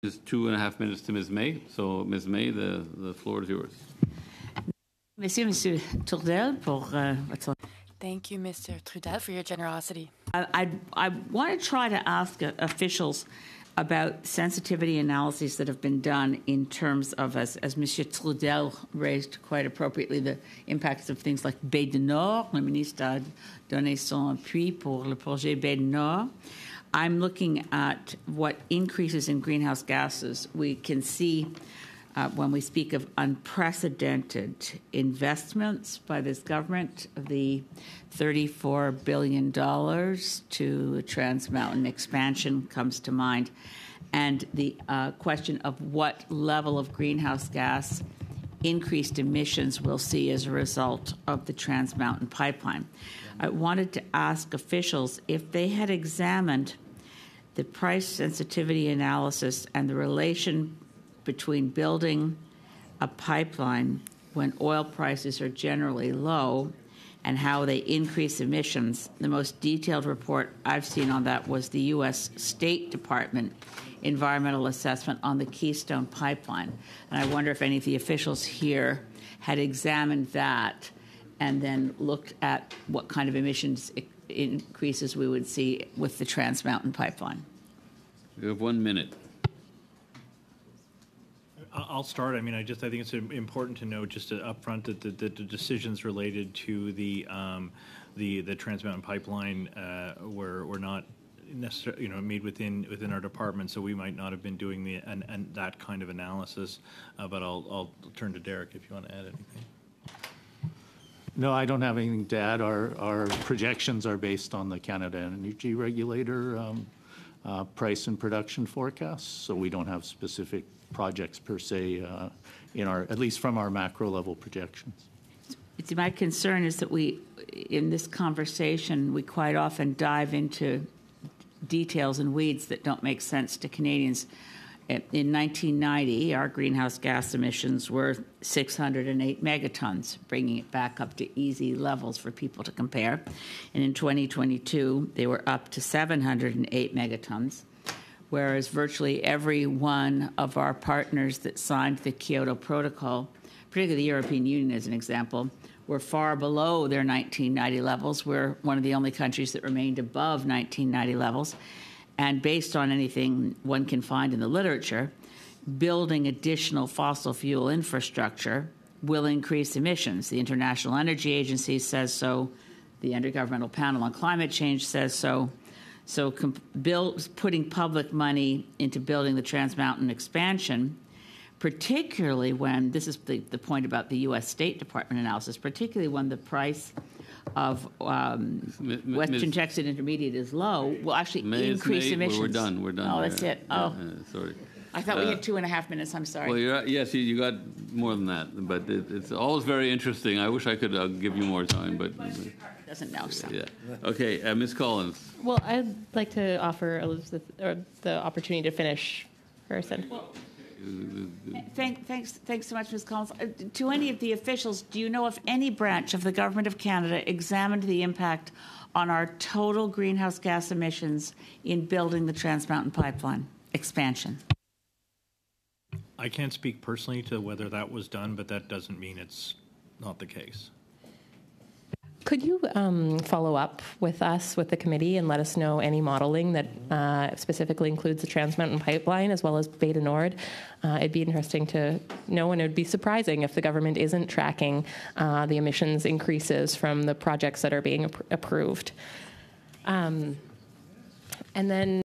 Just 2.5 minutes to Ms. May. So, Ms. May, the floor is yours. Merci, Monsieur Trudel, pour votre... Thank you, Mr. Trudel, for your generosity. I want to try to ask officials about sensitivity analyses that have been done in terms of, as Monsieur Trudel raised quite appropriately, the impacts of things like Baie du Nord. Le ministre a donné son appui pour le projet Baie du Nord. I'm looking at what increases in greenhouse gases we can see when we speak of unprecedented investments by this government, the $34 billion to Trans Mountain expansion comes to mind, and the question of what level of greenhouse gas increased emissions we'll see as a result of the Trans Mountain pipeline. I wanted to ask officials if they had examined the price sensitivity analysis and the relation between building a pipeline when oil prices are generally low and how they increase emissions. The most detailed report I've seen on that was the U.S. State Department environmental assessment on the Keystone Pipeline. And I wonder if any of the officials here had examined that and then looked at what kind of emissions increases we would see with the Trans Mountain Pipeline. You have 1 minute. I'll start. I mean, I think it's important to note just up front that the decisions related to the Trans Mountain Pipeline were not necessarily made within our department, so we might not have been doing that kind of analysis. But I'll turn to Derek if you want to add anything. No, I don't have anything to add. Our projections are based on the Canada Energy Regulator price and production forecasts, so we don't have specific projects per se in our, at least from our macro level projections. My concern is that we, in this conversation, we quite often dive into details and weeds that don't make sense to Canadians. In 1990, our greenhouse gas emissions were 608 megatons, bringing it back up to easy levels for people to compare. And in 2022, they were up to 708 megatons, whereas virtually every one of our partners that signed the Kyoto Protocol, particularly the European Union as an example, were far below their 1990 levels. We're one of the only countries that remained above 1990 levels. And based on anything one can find in the literature, building additional fossil fuel infrastructure will increase emissions. The International Energy Agency says so. The Intergovernmental Panel on Climate Change says so. So putting public money into building the Trans Mountain expansion, particularly when, this is the point about the U.S. State Department analysis, particularly when the price of Western Texas Intermediate is low, will actually increase emissions. We're done. Oh, that's it. Oh, sorry. I thought we had 2.5 minutes. I'm sorry. Well, yes, you got more than that, but it's always very interesting. I wish I could give you more time, but doesn't know. So. Yeah. Okay, Ms. Collins. Well, I'd like to offer Elizabeth the opportunity to finish her sentence. Thanks so much, Ms. Collins. To any of the officials, do you know if any branch of the Government of Canada examined the impact on our total greenhouse gas emissions in building the Trans Mountain Pipeline expansion? I can't speak personally to whether that was done, but that doesn't mean it's not the case. Could you follow up with us, with the committee, and let us know any modeling that specifically includes the Trans Mountain Pipeline as well as Baie du Nord? It'd be interesting to know, and it would be surprising if the government isn't tracking the emissions increases from the projects that are being approved. And then